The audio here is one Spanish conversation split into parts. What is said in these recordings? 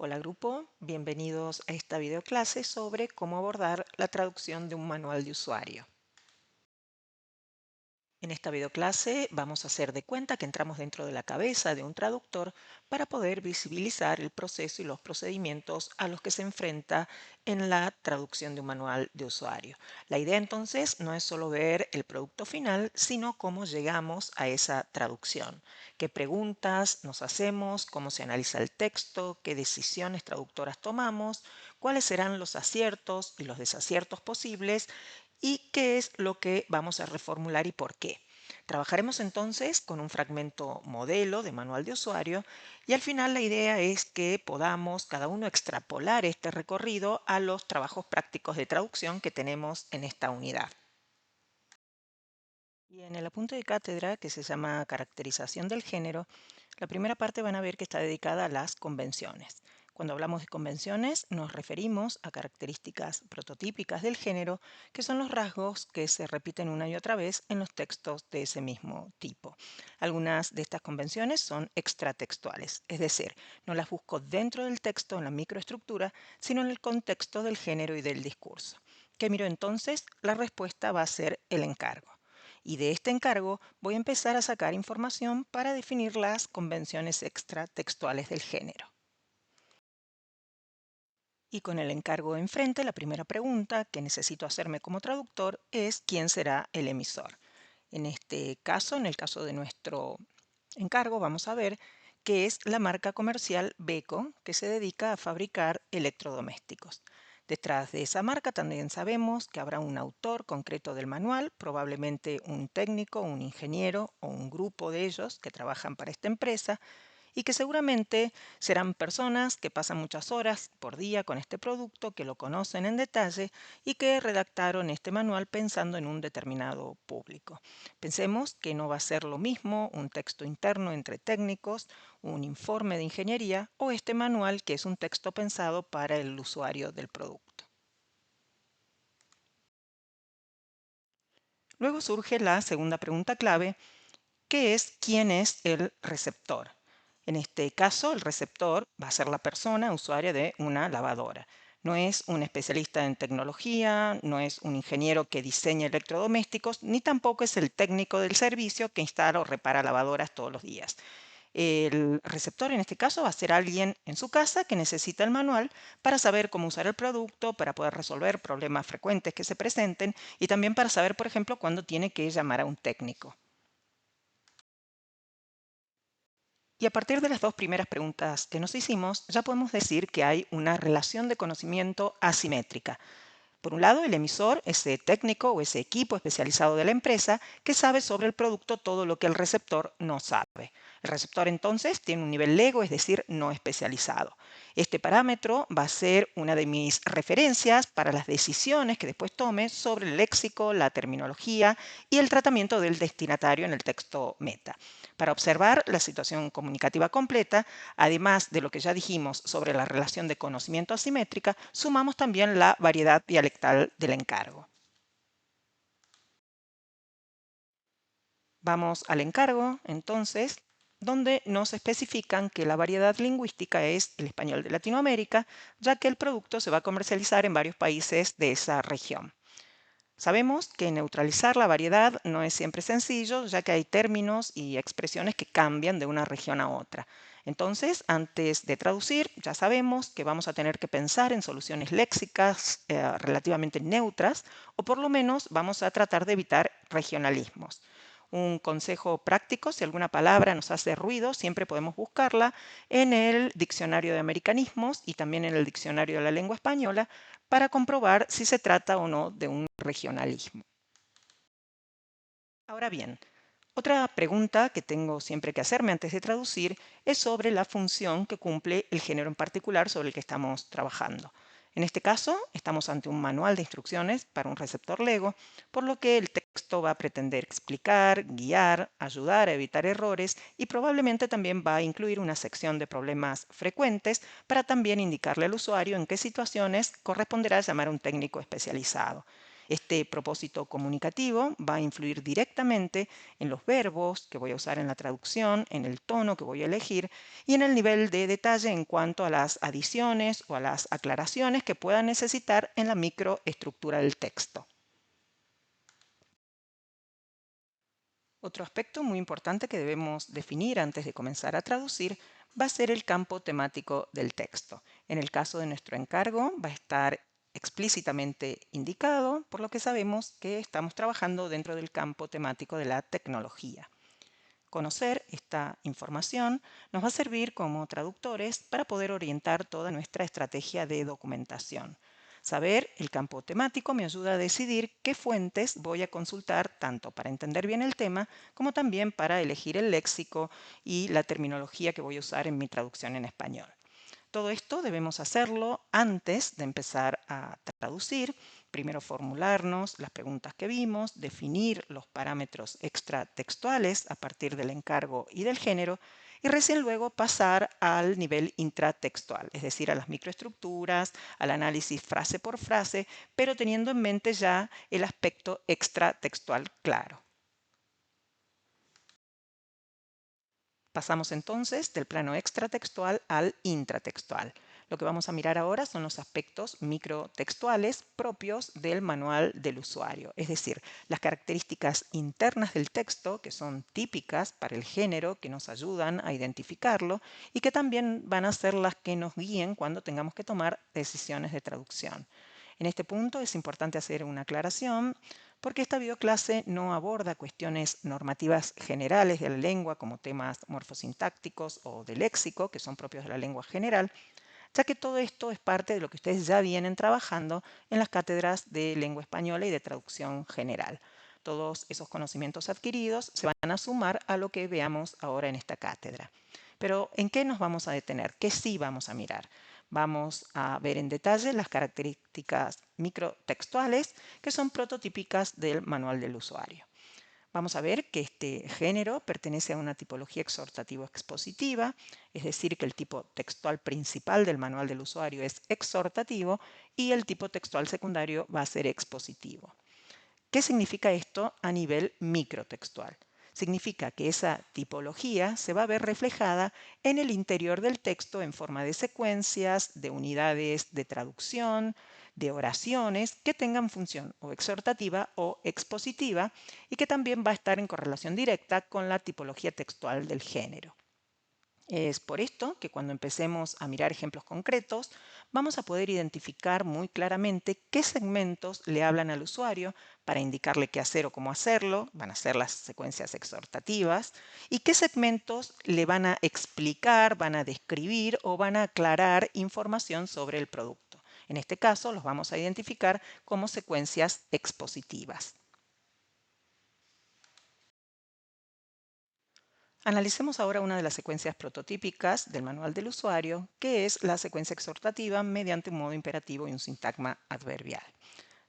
Hola grupo, bienvenidos a esta videoclase sobre cómo abordar la traducción de un manual de usuario. En esta videoclase vamos a hacer de cuenta que entramos dentro de la cabeza de un traductor para poder visibilizar el proceso y los procedimientos a los que se enfrenta en la traducción de un manual de usuario. La idea entonces no es solo ver el producto final, sino cómo llegamos a esa traducción. ¿Qué preguntas nos hacemos? ¿Cómo se analiza el texto? ¿Qué decisiones traductoras tomamos? ¿Cuáles serán los aciertos y los desaciertos posibles? ¿Y qué es lo que vamos a reformular y por qué? Trabajaremos entonces con un fragmento modelo de manual de usuario y al final la idea es que podamos cada uno extrapolar este recorrido a los trabajos prácticos de traducción que tenemos en esta unidad. Y en el apunte de cátedra, que se llama Caracterización del género, la primera parte van a ver que está dedicada a las convenciones. Cuando hablamos de convenciones, nos referimos a características prototípicas del género, que son los rasgos que se repiten una y otra vez en los textos de ese mismo tipo. Algunas de estas convenciones son extratextuales, es decir, no las busco dentro del texto en la microestructura, sino en el contexto del género y del discurso. ¿Qué miro entonces? La respuesta va a ser el encargo. Y de este encargo voy a empezar a sacar información para definir las convenciones extratextuales del género. Y con el encargo enfrente, la primera pregunta que necesito hacerme como traductor es ¿quién será el emisor? En este caso, en el caso de nuestro encargo, vamos a ver que es la marca comercial Beko, que se dedica a fabricar electrodomésticos. Detrás de esa marca también sabemos que habrá un autor concreto del manual, probablemente un técnico, un ingeniero o un grupo de ellos que trabajan para esta empresa, y que seguramente serán personas que pasan muchas horas por día con este producto, que lo conocen en detalle y que redactaron este manual pensando en un determinado público. Pensemos que no va a ser lo mismo un texto interno entre técnicos, un informe de ingeniería o este manual que es un texto pensado para el usuario del producto. Luego surge la segunda pregunta clave, que es ¿quién es el receptor? En este caso, el receptor va a ser la persona usuaria de una lavadora. No es un especialista en tecnología, no es un ingeniero que diseña electrodomésticos, ni tampoco es el técnico del servicio que instala o repara lavadoras todos los días. El receptor en este caso va a ser alguien en su casa que necesita el manual para saber cómo usar el producto, para poder resolver problemas frecuentes que se presenten y también para saber, por ejemplo, cuándo tiene que llamar a un técnico. Y a partir de las dos primeras preguntas que nos hicimos, ya podemos decir que hay una relación de conocimiento asimétrica. Por un lado, el emisor, ese técnico o ese equipo especializado de la empresa que sabe sobre el producto todo lo que el receptor no sabe. El receptor entonces tiene un nivel LEGO, es decir, no especializado. Este parámetro va a ser una de mis referencias para las decisiones que después tome sobre el léxico, la terminología y el tratamiento del destinatario en el texto meta. Para observar la situación comunicativa completa, además de lo que ya dijimos sobre la relación de conocimiento asimétrica, sumamos también la variedad dialectal del encargo. Vamos al encargo, entonces, donde nos especifican que la variedad lingüística es el español de Latinoamérica, ya que el producto se va a comercializar en varios países de esa región. Sabemos que neutralizar la variedad no es siempre sencillo, ya que hay términos y expresiones que cambian de una región a otra. Entonces, antes de traducir, ya sabemos que vamos a tener que pensar en soluciones léxicas relativamente neutras, o por lo menos vamos a tratar de evitar regionalismos. Un consejo práctico: si alguna palabra nos hace ruido, siempre podemos buscarla en el diccionario de americanismos y también en el diccionario de la lengua española para comprobar si se trata o no de un regionalismo. Ahora bien, otra pregunta que tengo siempre que hacerme antes de traducir es sobre la función que cumple el género en particular sobre el que estamos trabajando. En este caso, estamos ante un manual de instrucciones para un receptor LEGO, por lo que el texto va a pretender explicar, guiar, ayudar a evitar errores y probablemente también va a incluir una sección de problemas frecuentes para también indicarle al usuario en qué situaciones corresponderá llamar a un técnico especializado. Este propósito comunicativo va a influir directamente en los verbos que voy a usar en la traducción, en el tono que voy a elegir y en el nivel de detalle en cuanto a las adiciones o a las aclaraciones que pueda necesitar en la microestructura del texto. Otro aspecto muy importante que debemos definir antes de comenzar a traducir va a ser el campo temático del texto. En el caso de nuestro encargo va a estar explícitamente indicado, por lo que sabemos que estamos trabajando dentro del campo temático de la tecnología. Conocer esta información nos va a servir como traductores para poder orientar toda nuestra estrategia de documentación. Saber el campo temático me ayuda a decidir qué fuentes voy a consultar tanto para entender bien el tema como también para elegir el léxico y la terminología que voy a usar en mi traducción en español. Todo esto debemos hacerlo antes de empezar a traducir. Primero formularnos las preguntas que vimos, definir los parámetros extratextuales a partir del encargo y del género y recién luego pasar al nivel intratextual, es decir, a las microestructuras, al análisis frase por frase, pero teniendo en mente ya el aspecto extratextual claro. Pasamos entonces del plano extratextual al intratextual. Lo que vamos a mirar ahora son los aspectos microtextuales propios del manual del usuario, es decir, las características internas del texto que son típicas para el género, que nos ayudan a identificarlo y que también van a ser las que nos guíen cuando tengamos que tomar decisiones de traducción. En este punto es importante hacer una aclaración porque esta videoclase no aborda cuestiones normativas generales de la lengua como temas morfosintácticos o de léxico, que son propios de la lengua general, ya que todo esto es parte de lo que ustedes ya vienen trabajando en las cátedras de lengua española y de traducción general. Todos esos conocimientos adquiridos se van a sumar a lo que veamos ahora en esta cátedra. Pero, ¿en qué nos vamos a detener? ¿Qué sí vamos a mirar? Vamos a ver en detalle las características microtextuales que son prototípicas del manual del usuario. Vamos a ver que este género pertenece a una tipología exhortativo-expositiva, es decir, que el tipo textual principal del manual del usuario es exhortativo y el tipo textual secundario va a ser expositivo. ¿Qué significa esto a nivel microtextual? Significa que esa tipología se va a ver reflejada en el interior del texto en forma de secuencias, de unidades de traducción, de oraciones que tengan función o exhortativa o expositiva y que también va a estar en correlación directa con la tipología textual del género. Es por esto que cuando empecemos a mirar ejemplos concretos, vamos a poder identificar muy claramente qué segmentos le hablan al usuario para indicarle qué hacer o cómo hacerlo, van a ser las secuencias exhortativas, y qué segmentos le van a explicar, van a describir o van a aclarar información sobre el producto. En este caso los vamos a identificar como secuencias expositivas. Analicemos ahora una de las secuencias prototípicas del manual del usuario, que es la secuencia exhortativa mediante un modo imperativo y un sintagma adverbial.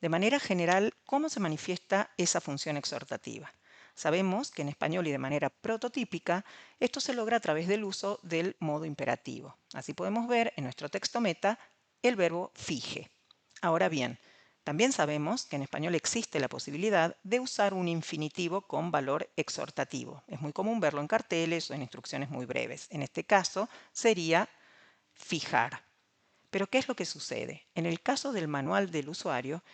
De manera general, ¿cómo se manifiesta esa función exhortativa? Sabemos que en español y de manera prototípica, esto se logra a través del uso del modo imperativo. Así podemos ver en nuestro texto meta el verbo fije. Ahora bien, también sabemos que en español existe la posibilidad de usar un infinitivo con valor exhortativo. Es muy común verlo en carteles o en instrucciones muy breves. En este caso sería fijar. Pero ¿qué es lo que sucede? En el caso del manual del usuario,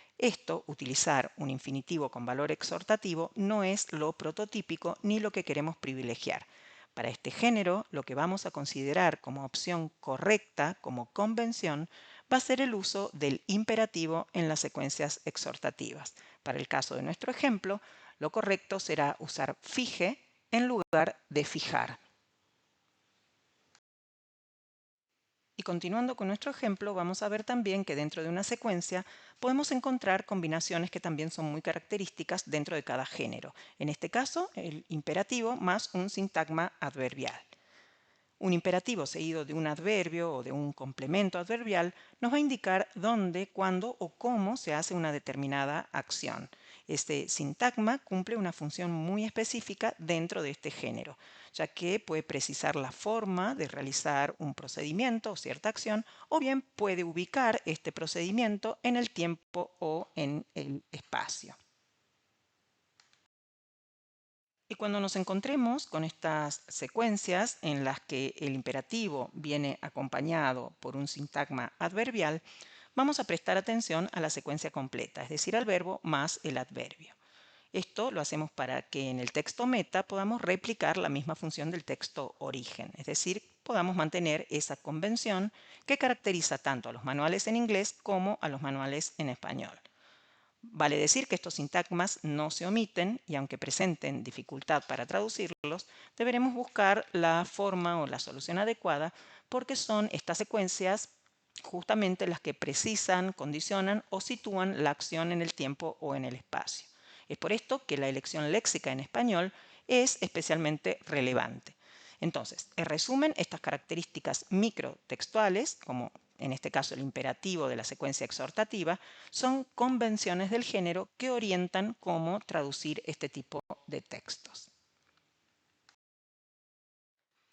utilizar un infinitivo con valor exhortativo, no es lo prototípico ni lo que queremos privilegiar. Para este género, lo que vamos a considerar como opción correcta, como convención, va a ser el uso del imperativo en las secuencias exhortativas. Para el caso de nuestro ejemplo, lo correcto será usar fije en lugar de fijar. Y continuando con nuestro ejemplo, vamos a ver también que dentro de una secuencia podemos encontrar combinaciones que también son muy características dentro de cada género. En este caso, el imperativo más un sintagma adverbial. Un imperativo seguido de un adverbio o de un complemento adverbial nos va a indicar dónde, cuándo o cómo se hace una determinada acción. Este sintagma cumple una función muy específica dentro de este género, ya que puede precisar la forma de realizar un procedimiento o cierta acción, o bien puede ubicar este procedimiento en el tiempo o en el espacio. Y cuando nos encontremos con estas secuencias en las que el imperativo viene acompañado por un sintagma adverbial, vamos a prestar atención a la secuencia completa, es decir, al verbo más el adverbio. Esto lo hacemos para que en el texto meta podamos replicar la misma función del texto origen, es decir, podamos mantener esa convención que caracteriza tanto a los manuales en inglés como a los manuales en español. Vale decir que estos sintagmas no se omiten y aunque presenten dificultad para traducirlos, deberemos buscar la forma o la solución adecuada porque son estas secuencias justamente las que precisan, condicionan o sitúan la acción en el tiempo o en el espacio. Es por esto que la elección léxica en español es especialmente relevante. Entonces, en resumen, estas características microtextuales, como en este caso el imperativo de la secuencia exhortativa, son convenciones del género que orientan cómo traducir este tipo de textos.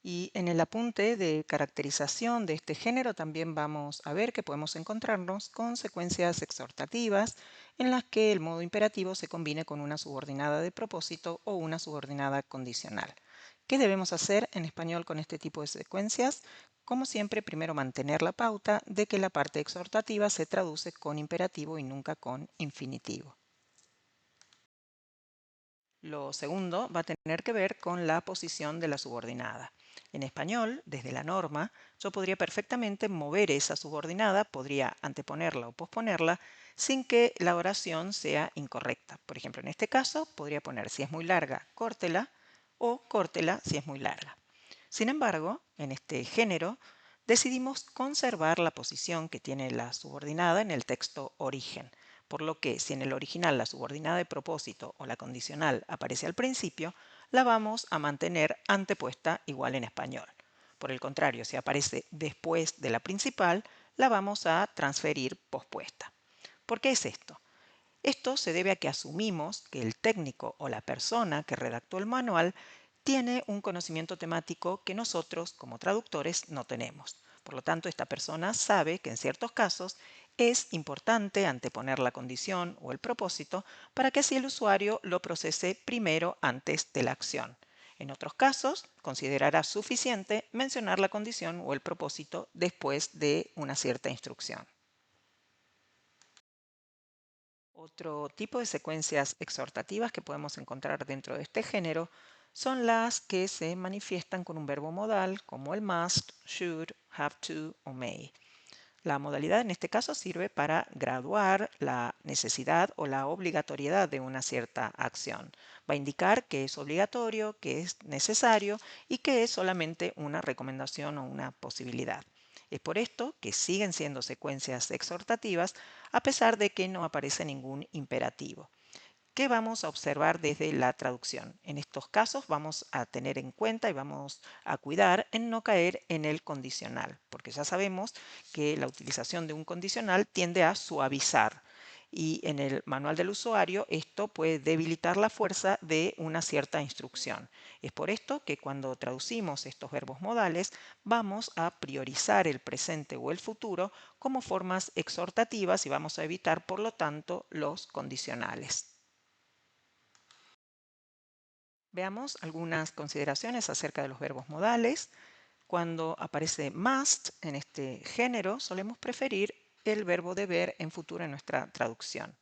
Y en el apunte de caracterización de este género también vamos a ver que podemos encontrarnos con secuencias exhortativas en las que el modo imperativo se combine con una subordinada de propósito o una subordinada condicional. ¿Qué debemos hacer en español con este tipo de secuencias? Como siempre, primero mantener la pauta de que la parte exhortativa se traduce con imperativo y nunca con infinitivo. Lo segundo va a tener que ver con la posición de la subordinada. En español, desde la norma, yo podría perfectamente mover esa subordinada, podría anteponerla o posponerla, sin que la oración sea incorrecta. Por ejemplo, en este caso, podría poner si es muy larga, córtela, o córtela si es muy larga. Sin embargo, en este género, decidimos conservar la posición que tiene la subordinada en el texto origen, por lo que si en el original la subordinada de propósito o la condicional aparece al principio, la vamos a mantener antepuesta igual en español. Por el contrario, si aparece después de la principal, la vamos a transferir pospuesta. ¿Por qué es esto? Esto se debe a que asumimos que el técnico o la persona que redactó el manual tiene un conocimiento temático que nosotros, como traductores, no tenemos. Por lo tanto, esta persona sabe que en ciertos casos es importante anteponer la condición o el propósito para que así el usuario lo procese primero antes de la acción. En otros casos, considerará suficiente mencionar la condición o el propósito después de una cierta instrucción. Otro tipo de secuencias exhortativas que podemos encontrar dentro de este género son las que se manifiestan con un verbo modal como el must, should, have to o may. La modalidad en este caso sirve para graduar la necesidad o la obligatoriedad de una cierta acción. Va a indicar que es obligatorio, que es necesario y que es solamente una recomendación o una posibilidad. Es por esto que siguen siendo secuencias exhortativas a pesar de que no aparece ningún imperativo. ¿Qué vamos a observar desde la traducción? En estos casos vamos a tener en cuenta y vamos a cuidar en no caer en el condicional, porque ya sabemos que la utilización de un condicional tiende a suavizar y en el manual del usuario esto puede debilitar la fuerza de una cierta instrucción. Es por esto que cuando traducimos estos verbos modales vamos a priorizar el presente o el futuro como formas exhortativas y vamos a evitar por lo tanto los condicionales. Veamos algunas consideraciones acerca de los verbos modales. Cuando aparece must en este género, solemos preferir el verbo deber en futuro en nuestra traducción.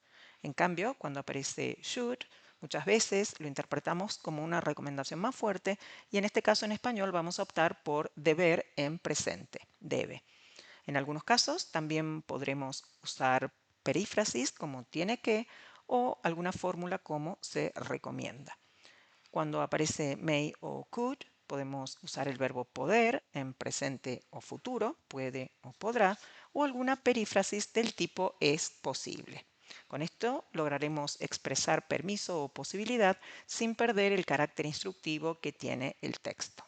En cambio, cuando aparece should, muchas veces lo interpretamos como una recomendación más fuerte y en este caso en español vamos a optar por deber en presente, debe. En algunos casos también podremos usar perífrasis como tiene que o alguna fórmula como se recomienda. Cuando aparece may o could, podemos usar el verbo poder en presente o futuro, puede o podrá, o alguna perífrasis del tipo es posible. Con esto lograremos expresar permiso o posibilidad sin perder el carácter instructivo que tiene el texto.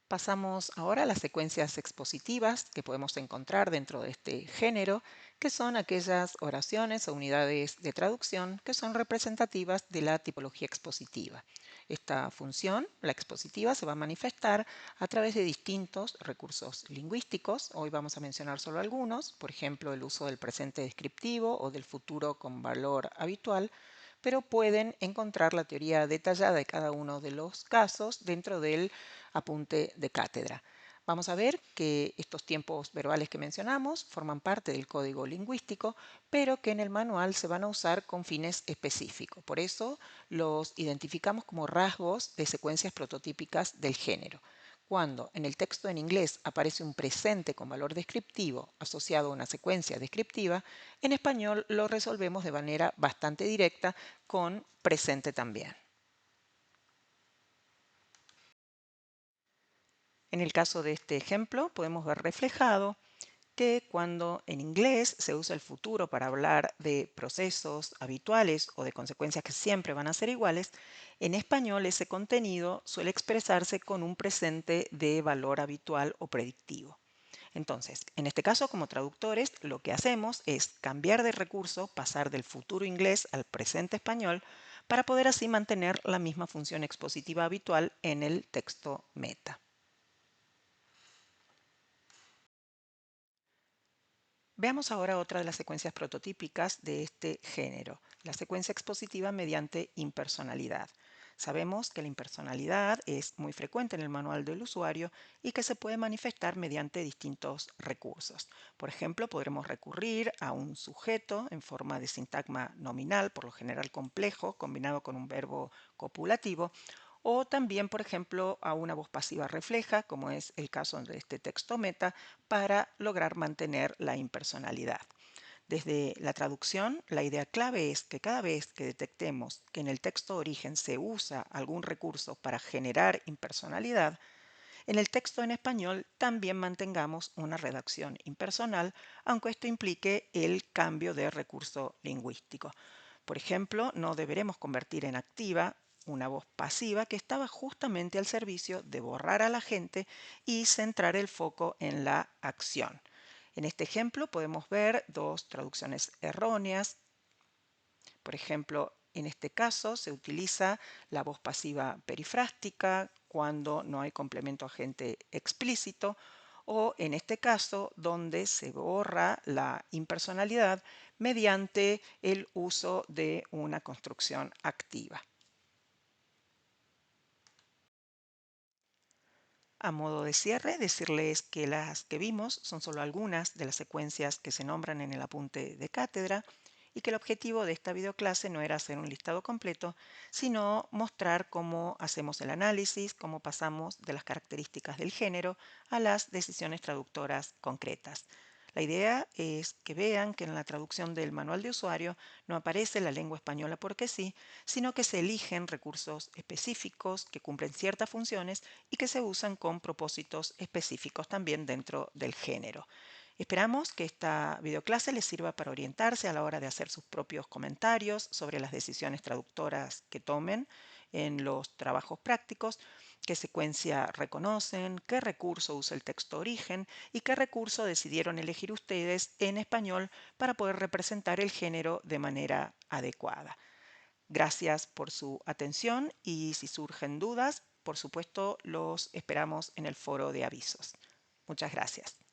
Pasamos ahora a las secuencias expositivas que podemos encontrar dentro de este género, que son aquellas oraciones o unidades de traducción que son representativas de la tipología expositiva. Esta función, la expositiva, se va a manifestar a través de distintos recursos lingüísticos. Hoy vamos a mencionar solo algunos, por ejemplo, el uso del presente descriptivo o del futuro con valor habitual, pero pueden encontrar la teoría detallada de cada uno de los casos dentro del apunte de cátedra. Vamos a ver que estos tiempos verbales que mencionamos forman parte del código lingüístico, pero que en el manual se van a usar con fines específicos. Por eso los identificamos como rasgos de secuencias prototípicas del género. Cuando en el texto en inglés aparece un presente con valor descriptivo asociado a una secuencia descriptiva, en español lo resolvemos de manera bastante directa con presente también. En el caso de este ejemplo podemos ver reflejado que cuando en inglés se usa el futuro para hablar de procesos habituales o de consecuencias que siempre van a ser iguales, en español ese contenido suele expresarse con un presente de valor habitual o predictivo. Entonces, en este caso, como traductores, lo que hacemos es cambiar de recurso, pasar del futuro inglés al presente español, para poder así mantener la misma función expositiva habitual en el texto meta. Veamos ahora otra de las secuencias prototípicas de este género, la secuencia expositiva mediante impersonalidad. Sabemos que la impersonalidad es muy frecuente en el manual del usuario y que se puede manifestar mediante distintos recursos. Por ejemplo, podremos recurrir a un sujeto en forma de sintagma nominal, por lo general complejo, combinado con un verbo copulativo, o también, por ejemplo, a una voz pasiva refleja, como es el caso de este texto meta, para lograr mantener la impersonalidad. Desde la traducción, la idea clave es que cada vez que detectemos que en el texto origen se usa algún recurso para generar impersonalidad, en el texto en español también mantengamos una redacción impersonal, aunque esto implique el cambio de recurso lingüístico. Por ejemplo, no deberemos convertir en activa una voz pasiva que estaba justamente al servicio de borrar a la gente y centrar el foco en la acción. En este ejemplo podemos ver dos traducciones erróneas. Por ejemplo, en este caso se utiliza la voz pasiva perifrástica cuando no hay complemento agente explícito, o en este caso donde se borra la impersonalidad mediante el uso de una construcción activa. A modo de cierre, decirles que las que vimos son solo algunas de las secuencias que se nombran en el apunte de cátedra y que el objetivo de esta videoclase no era hacer un listado completo, sino mostrar cómo hacemos el análisis, cómo pasamos de las características del género a las decisiones traductoras concretas. La idea es que vean que en la traducción del manual de usuario no aparece la lengua española porque sí, sino que se eligen recursos específicos que cumplen ciertas funciones y que se usan con propósitos específicos también dentro del género. Esperamos que esta videoclase les sirva para orientarse a la hora de hacer sus propios comentarios sobre las decisiones traductoras que tomen en los trabajos prácticos, qué secuencia reconocen, qué recurso usa el texto origen y qué recurso decidieron elegir ustedes en español para poder representar el género de manera adecuada. Gracias por su atención y si surgen dudas, por supuesto, los esperamos en el foro de avisos. Muchas gracias.